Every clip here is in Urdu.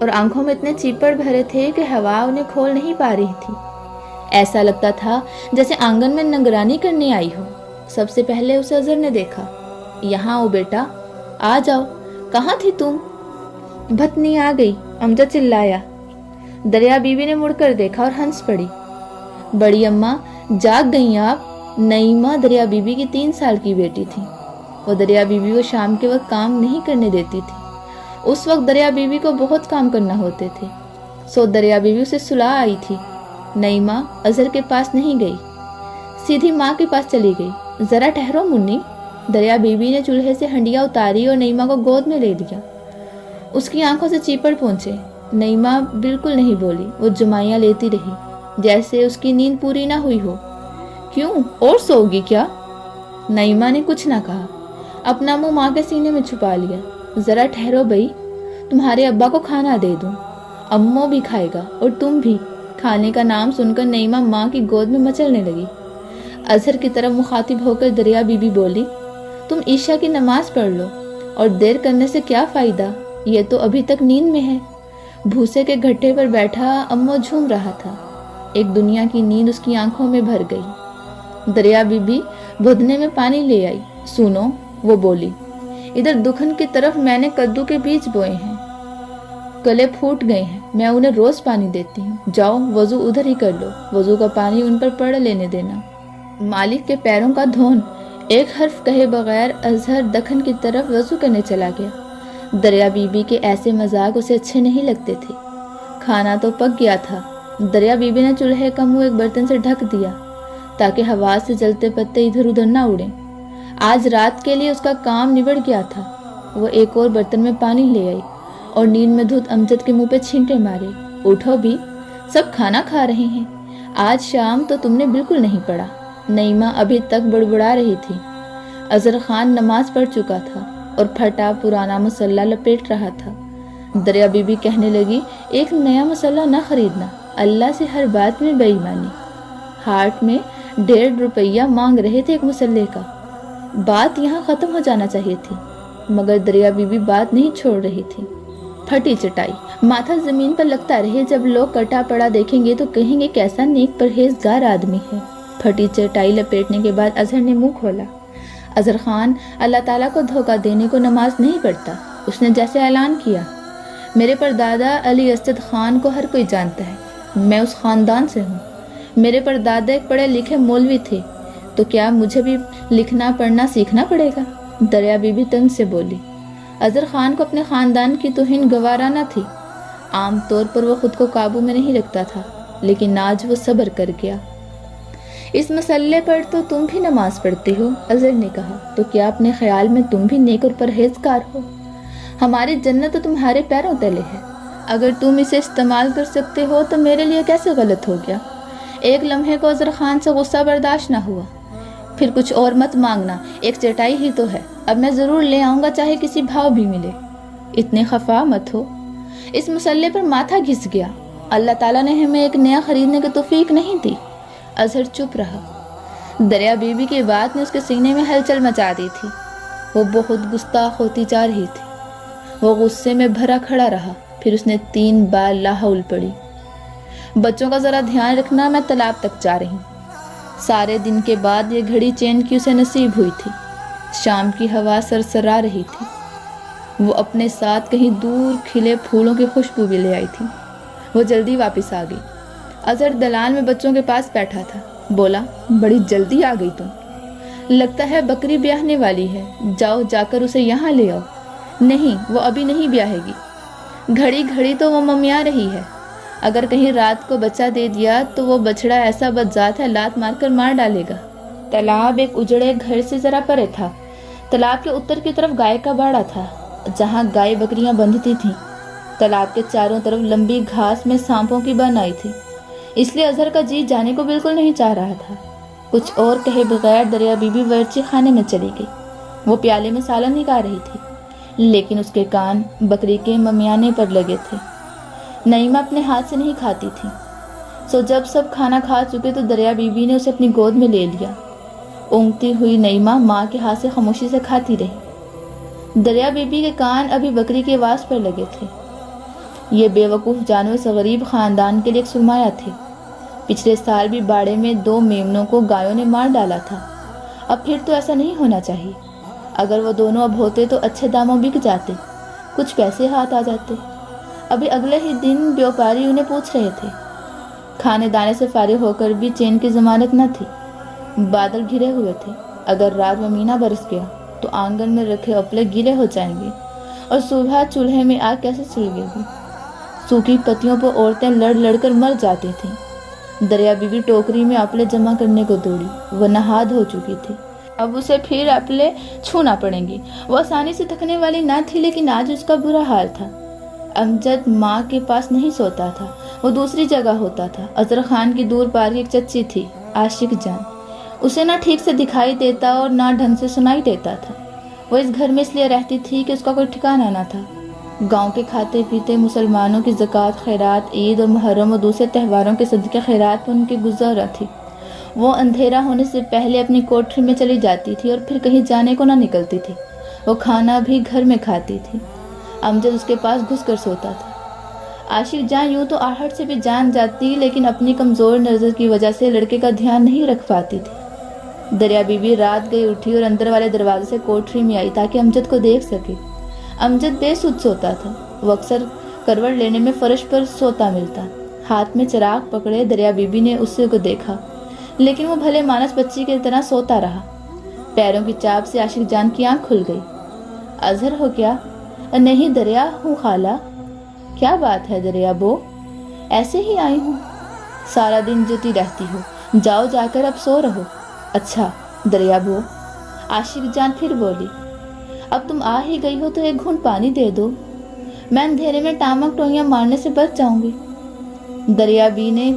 اور آنکھوں میں اتنے چیپڑ بھرے تھے کہ ہوا انہیں کھول نہیں پا رہی تھی۔ ایسا لگتا تھا جیسے آنگن میں نگرانی کرنے آئی ہو۔ سب سے پہلے اسے اظہر نے دیکھا۔ یہاں آؤ بیٹا، آ جاؤ، کہاں تھی تم؟ بھتنی آ گئی، امجد چلایا۔ دریا بی بی نے مڑ کر دیکھا اور ہنس پڑی۔ بڑی اماں جاگ گئیں آپ؟ نعیمہ دریا بی بی کی 3 سال کی بیٹی تھی۔ وہ دریا بی بی کو شام کے وقت کام نہیں کرنے دیتی تھی۔ اس وقت دریا بی بی کو بہت کام کرنا ہوتے تھے، سو دریا بی بی اسے سلا آئی تھی۔ نعیمہ اظہر کے پاس نہیں گئی، سیدھی ماں کے پاس چلی گئی۔ ذرا ٹھہرو منی۔ دریا بی بی نے چولہے سے ہنڈیا اتاری اور نعیمہ کو گود میں لے لیا۔ اس کی آنکھوں سے چیپڑ پہنچے۔ نعیمہ بالکل نہیں بولی، وہ جمائیاں لیتی رہی جیسے اس کی نیند پوری نہ ہوئی ہو۔ کیوں، اور سو گی کیا؟ نعیمہ نے کچھ نہ کہا، اپنا منہ ماں کے سینے میں چھپا لیا۔ ذرا ٹھہرو بھائی، تمہارے ابا کو کھانا دے دوں، امو بھی کھائے گا اور تم بھی۔ کھانے کا نام سن کر نعیمہ ماں کی گود میں مچلنے لگی۔ اظہر کی طرف مخاطب ہو کر دریا بی بی بولی، تم عشاء کی نماز پڑھ لو، اور دیر کرنے سے کیا فائدہ، یہ تو ابھی تک نیند میں ہے۔ بھوسے کے گھٹے پر بیٹھا امو جھوم رہا تھا۔ ایک دنیا کی نیند اس کی آنکھوں میں بھر گئی۔ دریا بی بی بدنے میں پانی لے آئی۔ سنو، وہ بولی، ادھر دکھن کی طرف میں نے کدو کے بیج بوئے ہیں، کلے پھوٹ گئے ہیں، میں انہیں روز پانی دیتی ہوں۔ جاؤ وضو ادھر ہی کر لو، وضو کا پانی ان پر پڑ لینے دینا۔ مالک کے پیروں کا دھون۔ ایک حرف کہے بغیر اظہر دکن کی طرف وضو کرنے چلا گیا۔ دریا بی بی کے ایسے مذاق اسے اچھے نہیں لگتے تھے۔ کھانا تو پک گیا تھا۔ دریا بی بی نے چولہے کا منہ ایک برتن سے ڈھک دیا تاکہ ہوا سے جلتے پتے ادھر ادھر نہ اڑیں۔ آج رات کے لیے اس کا کام نبڑ گیا تھا۔ وہ ایک اور برتن میں پانی لے آئی اور نیند میں دھت امجد کے منہ پہ چھینٹے مارے۔ اٹھو بھی، سب کھانا کھا رہے ہیں، آج شام تو تم نے بالکل نہیں پڑھا۔ نعیمہ ابھی تک بڑبڑا رہی تھی۔ اظہر خان نماز پڑھ چکا تھا اور پھٹا پرانا مسلح لپیٹ رہا تھا۔ دریا بی بی کہنے لگی، ایک نیا مسلح نہ خریدنا، اللہ سے ہر بات میں بے ایمانی۔ ہاٹ میں 1.5 روپیہ مانگ رہے تھے ایک مسلح کا۔ بات یہاں ختم ہو جانا چاہیے تھی، مگر دریا بی بی بات نہیں چھوڑ رہی تھی۔ پھٹی چٹائی، ماتھا زمین پر لگتا رہے، جب لوگ کٹا پڑا دیکھیں گے تو کہیں گے کیسا نیک پرہیزگار آدمی ہے۔ پھٹی چٹائی لپیٹنے کے بعد اظہر نے منہ کھولا۔ اظہر خان اللہ تعالیٰ کو دھوکہ دینے کو نماز نہیں پڑھتا۔ اس نے جیسے اعلان کیا، میرے پردادا علی اسد خان کو ہر کوئی جانتا ہے، میں اس خاندان سے ہوں۔ میرے پردادا ایک پڑھے لکھے مولوی تھے، تو کیا مجھے بھی لکھنا پڑھنا سیکھنا پڑے گا؟ دریا بی بی تنگ سے بولی۔ اظہر خان کو اپنے خاندان کی توہین گوارا نہ تھی۔ عام طور پر وہ خود کو قابو میں نہیں رکھتا تھا، لیکن آج وہ صبر کر گیا۔ اس مسئلے پر تو تم بھی نماز پڑھتی ہو، اظہر نے کہا، تو کیا اپنے خیال میں تم بھی نیک اور پرہیزگار ہو؟ ہماری جنت تو تمہارے پیروں تلے ہے، اگر تم اسے استعمال کر سکتے ہو تو میرے لیے کیسے غلط ہو گیا؟ ایک لمحے کو اظہر خان سے غصہ برداشت نہ ہوا۔ پھر کچھ اور مت مانگنا، ایک چٹائی ہی تو ہے، اب میں ضرور لے آؤں گا چاہے کسی بھاؤ بھی ملے۔ اتنے خفا مت ہو۔ اس مسئلے پر ماتھا گھس گیا۔ اللہ تعالیٰ نے ہمیں ایک نیا خریدنے کی توفیق نہیں دی۔ اظہر چپ رہا۔ دریا بی بی کی بات نے اس کے سینے میں ہلچل مچا دی تھی۔ وہ بہت گستاخ ہوتی جا رہی تھی۔ وہ غصے میں بھرا کھڑا رہا، پھر اس نے 3 بار لا حول پڑھی۔ بچوں کا ذرا دھیان رکھنا، میں تالاب تک جا رہی ہوں۔ سارے دن کے بعد یہ گھڑی چین کی اسے نصیب ہوئی تھی۔ شام کی ہوا سرسرا رہی تھی۔ وہ اپنے ساتھ کہیں دور کھلے پھولوں کی خوشبو بھی لے آئی تھی۔ وہ جلدی واپس آ گئی۔ اظہر دلان میں بچوں کے پاس بیٹھا تھا۔ بولا، بڑی جلدی آ گئی تم، لگتا ہے بکری بیاہنے والی ہے، جاؤ جا کر اسے یہاں لے آؤ۔ نہیں، وہ ابھی نہیں بیاہے گی، گھڑی گھڑی تو وہ ممیا رہی ہے، اگر کہیں رات کو بچہ دے دیا تو وہ بچڑا ایسا بدذات ہے، لات مار کر مار ڈالے گا۔ تالاب ایک اجڑے گھر سے ذرا پرے تھا۔ تالاب کے اتر کی طرف گائے کا باڑا تھا، جہاں گائے بکریاں بندھتی تھیں۔ تالاب کے چاروں طرف لمبی گھاس میں سانپوں کی بن آئی تھی، اس لیے اظہر کا جی جانے کو بالکل نہیں چاہ رہا تھا۔ کچھ اور کہے بغیر دریا بی بی ورچی خانے میں چلی گئی۔ وہ پیالے میں سالن نکال رہی تھی، لیکن اس کے کان بکری کے ممیانے پر لگے تھے۔ نعیمہ اپنے ہاتھ سے نہیں کھاتی تھی، سو جب سب کھانا کھا چکے تو دریا بی بی نے اسے اپنی گود میں لے لیا۔ اونگتی ہوئی نعیمہ ماں کے ہاتھ سے خاموشی سے کھاتی رہی۔ دریا بی بی کے کان ابھی بکری کی آواز پر لگے تھے۔ یہ بے وقوف جانور اس غریب خاندان کے لیے ایک سرمایہ تھے۔ پچھلے سال بھی باڑے میں 2 میمنوں کو گایوں نے مار ڈالا تھا۔ اب پھر تو ایسا نہیں ہونا چاہیے۔ اگر وہ دونوں اب ہوتے تو اچھے داموں بک جاتے، کچھ پیسے ہاتھ آ جاتے۔ ابھی اگلے ہی دن بیوپاری انہیں پوچھ رہے تھے۔ کھانے دانے سے فارغ ہو کر بھی چین کی ضمانت نہ تھی۔ بادل گھرے ہوئے تھے، اگر رات میں مینا برس گیا تو آنگن میں رکھے اپلے گیلے ہو جائیں گے، اور صبح چولہے میں آگ کیسے سلگے گی؟ سوکھی پتیوں پر عورتیں لڑ لڑ کر مر جاتی تھیں۔ دریا بیوی ٹوکری میں اپلے جمع کرنے کو دوڑی، وہ نہاد ہو چکی تھی، اب اسے پھر اپلے چھونا پڑیں گی۔ وہ آسانی سے تھکنے والی نہ تھی، لیکن آج اس کا برا حال تھا۔ امجد ماں کے پاس نہیں سوتا تھا، وہ دوسری جگہ ہوتا تھا۔ اظہر خان کی دور پار کی ایک چچی تھی، عاشق جان۔ اسے نہ ٹھیک سے دکھائی دیتا اور نہ ڈھنگ سے سنائی دیتا تھا۔ وہ اس گھر میں اس لیے رہتی تھی کہ اس کا کوئی ٹھکانہ نہ تھا۔ گاؤں کے کھاتے پیتے مسلمانوں کی زکوٰۃ، خیرات، عید اور محرم اور دوسرے تہواروں کے صدقے خیرات پر ان کی گزارا تھی۔ وہ اندھیرا ہونے سے پہلے اپنی کوٹری میں چلی جاتی تھی اور پھر کہیں جانے کو نہ نکلتی تھی۔ وہ کھانا بھی گھر میں کھاتی تھی۔ امجد اس کے پاس گھس کر سوتا تھا۔ عاشق جان یوں تو آہٹ سے بھی جان جاتی، لیکن اپنی کمزور نظر کی وجہ سے لڑکے کا دھیان نہیں رکھ پاتی تھی۔ دریا بیوی رات گئی اٹھی اور اندر والے دروازے سے کوٹری میں آئی تاکہ امجد کو دیکھ سکے۔ امجد بے سود سوتا تھا۔ وہ اکثر کروٹ لینے میں فرش پر سوتا ملتا۔ ہاتھ میں چراغ پکڑے دریا بیوی نے اسے کو دیکھا، لیکن وہ بھلے مانس بچی کی طرح سوتا رہا۔ پیروں کی چاپ سے عاشق جان کی آنکھ کھل گئی۔ اظہر ہو کیا؟ نہیں دریا ہوں خالہ۔ کیا بات ہے دریا بو؟ ایسے ہی آئی ہوں۔ سارا دن جتی رہتی ہو، جاؤ جا کر اب سو رہو۔ اچھا دریا بو، عاشق جان پھر بولی، اب تم آ ہی گئی ہو تو ایک گھونٹ پانی دے دو، میں اندھیرے میں ٹامک ٹوئیاں مارنے سے بچ جاؤں گی۔ دریا بی نے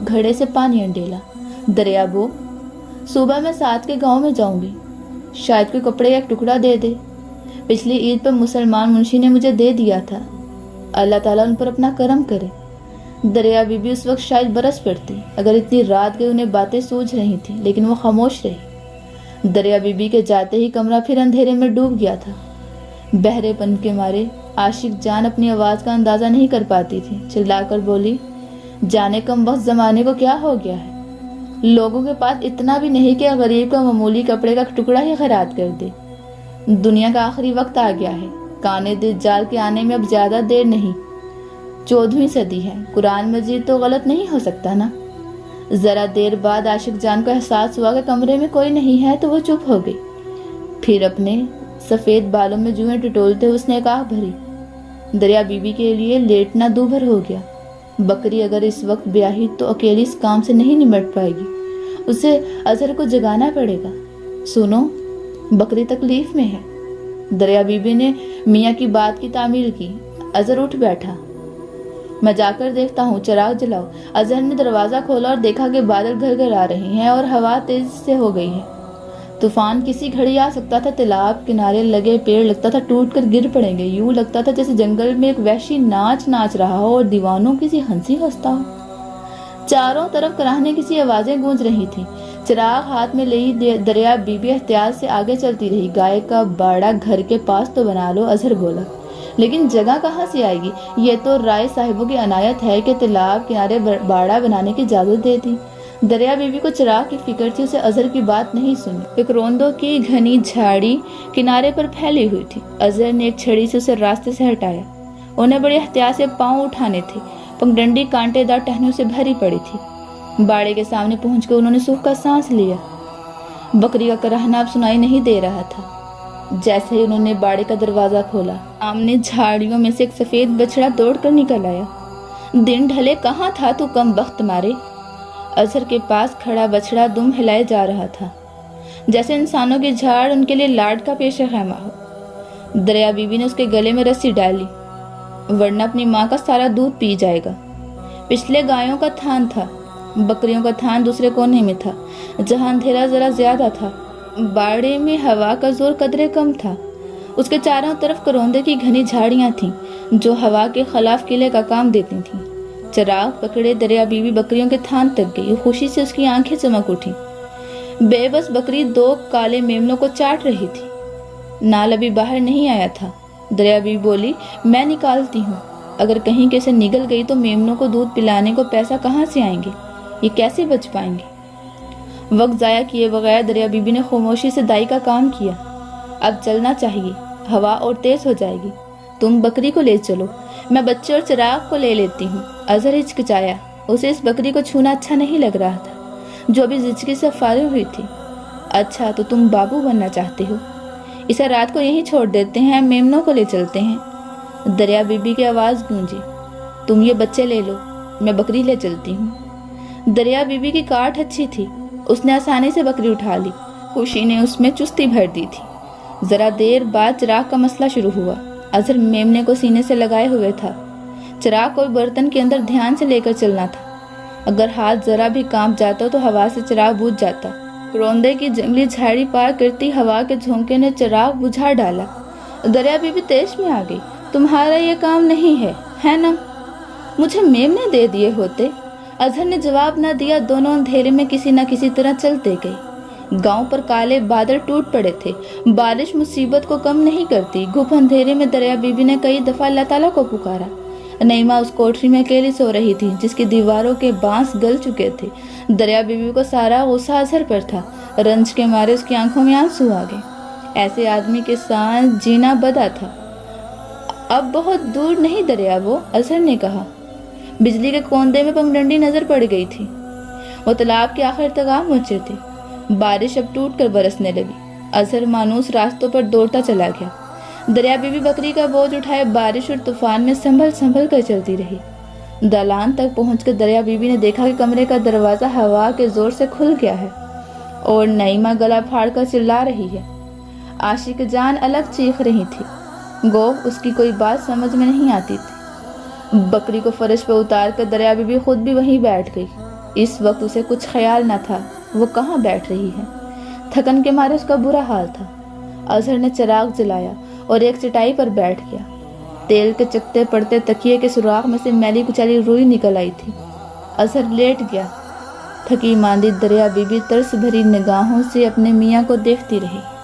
گھڑے سے پانی انڈیلا۔ دریا بو، صبح میں ساتھ کے گاؤں میں جاؤں گی، شاید کوئی کپڑے ایک ٹکڑا دے دے، پچھلی عید پر مسلمان منشی نے مجھے دے دیا تھا، اللہ تعالیٰ ان پر اپنا کرم کرے۔ دریا بی بھی اس وقت شاید برس پڑتی، اگر اتنی رات گئی انہیں باتیں سوجھ رہی تھیں، لیکن وہ خاموش رہی۔ دریا بی بی کے جاتے ہی کمرہ پھر اندھیرے میں ڈوب گیا تھا۔ بہرے پن کے مارے عاشق جان اپنی آواز کا اندازہ نہیں کر پاتی تھی، چلا کر بولی، جانے کم وقت زمانے کو کیا ہو گیا ہے، لوگوں کے پاس اتنا بھی نہیں کہ غریب کا معمولی کپڑے کا ٹکڑا ہی خیرات کر دے۔ دنیا کا آخری وقت آ گیا ہے، کانے دجال کے آنے میں اب زیادہ دیر نہیں، 14ویں صدی ہے، قرآن مجید تو غلط نہیں ہو سکتا نا۔ ذرا دیر بعد عاشق جان کو احساس ہوا کہ کمرے میں کوئی نہیں ہے تو وہ چپ ہو گئی۔ پھر اپنے سفید بالوں میں جوئیں ٹٹولتے اس نے ایک آہ بھری۔ دریا بیوی کے لیے لیٹنا دوبھر ہو گیا۔ بکری اگر اس وقت بیاہی تو اکیلی اس کام سے نہیں نمٹ پائے گی، اسے اظہر کو جگانا پڑے گا۔ سنو، بکری تکلیف میں ہے۔ دریا بیوی نے میاں کی بات کی تعمیل کی۔ اظہر اٹھ بیٹھا۔ میں جا کر دیکھتا ہوں، چراغ جلاؤ۔ اظہر نے دروازہ کھولا اور دیکھا کہ بادل گھر گھر آ رہے ہیں اور ہوا تیز سے ہو گئی ہے۔ طوفان کسی گھڑی آ سکتا تھا۔ تالاب کنارے لگے پیڑ لگتا تھا ٹوٹ کر گر پڑیں گے، یوں لگتا تھا جیسے جنگل میں ایک وحشی ناچ رہا ہو اور دیوانوں کسی ہنسی ہنستا ہو۔ چاروں طرف کراہنے کسی آوازیں گونج رہی تھیں۔ چراغ ہاتھ میں لی دریا بیوی احتیاط سے آگے چلتی رہی۔ گائے کا باڑا گھر کے پاس تو بنا لو، اظہر بولا، لیکن جگہ کہاں سے آئے گی؟ یہ تو رائے صاحبوں کی عنایت ہے کہ تالاب کنارے باڑا بنانے کی اجازت دے دی۔ دریا بیوی کو چراغ کی فکر تھی، اسے اظہر کی بات نہیں سنی۔ ایک روندوں کی گھنی جھاڑی کنارے پر پھیلی ہوئی تھی۔ اظہر نے ایک چھڑی سے اسے راستے سے ہٹایا۔ انہیں بڑی احتیاط سے پاؤں اٹھانے تھے، پگڈنڈی کانٹے دار ٹہنیوں سے بھری پڑی تھی۔ باڑے کے سامنے پہنچ کر انہوں نے سوکھا سانس لیا۔ بکری کا کراہنا اب سنائی نہیں دے رہا تھا۔ جیسے ہی انہوں نے باڑے کا دروازہ کھولا، سامنے جھاڑیوں میں سے ایک سفید بچڑا دوڑ کر نکل آیا۔ دن ڈھلے کہاں تھا تو کم وقت مارے؟ اظہر کے پاس کھڑا بچڑا دم ہلائے جا رہا تھا، جیسے انسانوں کی جھاڑ ان کے لیے لاڈ کا پیش خیمہ ہو۔ دریا بیوی نے اس کے گلے میں رسی ڈالی، ورنہ اپنی ماں کا سارا دودھ پی جائے گا۔ پچھلے گایوں کا تھان تھا، بکریوں کا تھان دوسرے کونے میں تھا، جہاں اندھیرا ذرا زیادہ تھا۔ باڑے میں ہوا کا زور قدرے کم تھا۔ اس کے چاروں طرف کروندے کی گھنی جھاڑیاں تھیں جو ہوا کے خلاف قلعے کا کام دیتی تھیں۔ چراغ پکڑے دریا بیوی بکریوں کے تھان تک گئی۔ خوشی سے اس کی آنکھیں چمک اٹھی۔ بے بس بکری 2 کالے میمنوں کو چاٹ رہی تھی۔ نال ابھی باہر نہیں آیا تھا۔ دریا بیوی بولی، میں نکالتی ہوں۔ اگر کہیں کہ اسے نگل گئی تو میمنوں کو دودھ پلانے کو پیسہ کہاں سے آئیں گے؟ یہ کیسے بچ پائیں گے؟ وقت ضائع کیے بغیر دریا بی بی نے خاموشی سے دائی کا کام کیا۔ اب چلنا چاہیے، ہوا اور تیز ہو جائے گی۔ تم بکری کو لے چلو، میں بچے اور چراغ کو لے لیتی ہوں۔ اظہر ہچکچایا، اسے اس بکری کو چھونا اچھا نہیں لگ رہا تھا جو ابھی زچگی سے فارغ ہوئی تھی۔ اچھا تو تم بابو بننا چاہتے ہو؟ اسے رات کو یہیں چھوڑ دیتے ہیں، میمنوں کو لے چلتے ہیں۔ دریا بی بی کی آواز گونجی، تم یہ بچے لے لو، میں بکری لے چلتی ہوں۔ دریا بی بی کی کاٹ اچھی تھی، اس نے آسانی سے بکری اٹھا لی۔ خوشی نے اس میں چستی بھر دی تھی۔ ذرا دیر بعد چراغ کا مسئلہ شروع ہوا۔ اظہر میمنے کو سینے سے لگائے ہوئے تھا۔ چراغ کو برتن کے اندر دھیان سے لے کر چلنا تھا۔ اگر ہاتھ ذرا بھی کانپ جاتا تو ہوا سے چراغ بجھ جاتا۔ کروندے کی جنگلی جھاڑی پار کرتی ہوا کے جھونکے نے چراغ بجھا ڈالا۔ دریا بی بی تیش میں آ گئی، تمہارا یہ کام نہیں ہے نا؟ مجھے میمنے دے دیے ہوتے۔ اظہر نے جواب نہ دیا۔ دونوں اندھیرے میں کسی نہ کسی طرح چلتے گئے۔ گاؤں پر کالے بادل ٹوٹ پڑے تھے۔ بارش مصیبت کو کم نہیں کرتی۔ گھپ اندھیرے میں دریا بی بی نے کئی دفعہ اللہ تعالیٰ کو پکارا۔ نعیمہ اس کوٹری میں اکیلی سو رہی تھی جس کی دیواروں کے بانس گل چکے تھے۔ دریا بی بی کو سارا غصہ اظہر پر تھا۔ رنج کے مارے اس کی آنکھوں میں آنسو آ گئے۔ ایسے آدمی کے ساتھ جینا بدا تھا۔ اب بہت دور نہیں دریا وہ، اظہر نے کہا۔ بجلی کے کوندے میں پگڈنڈی نظر پڑ گئی تھی۔ وہ تالاب کے آخر تک آ پہنچے تھے۔ بارش اب ٹوٹ کر برسنے لگی۔ اظہر مانوس راستوں پر دوڑتا چلا گیا۔ دریا بی بی بکری کا بوجھ اٹھائے بارش اور طوفان میں سنبھل کر چلتی رہی۔ دالان تک پہنچ کر دریا بی بی نے دیکھا کہ کمرے کا دروازہ ہوا کے زور سے کھل گیا ہے اور نعیمہ گلا پھاڑ کر چلا رہی ہے۔ عاشق جان الگ چیخ رہی تھی، گو اس کی کوئی بات سمجھ میں نہیں آتی تھی۔ بکری کو فرش پہ اتار کر دریا بی بی خود بھی وہیں بیٹھ گئی۔ اس وقت اسے کچھ خیال نہ تھا وہ کہاں بیٹھ رہی ہے۔ تھکن کے مارے اس کا برا حال تھا۔ اظہر نے چراغ جلایا اور ایک چٹائی پر بیٹھ گیا۔ تیل کے چکتے پڑتے تکیے کے سوراخ میں سے میلی کچلی روئی نکل آئی تھی۔ اظہر لیٹ گیا۔ تھکی ماندی دریا بی بی ترس بھری نگاہوں سے اپنے میاں کو دیکھتی رہی۔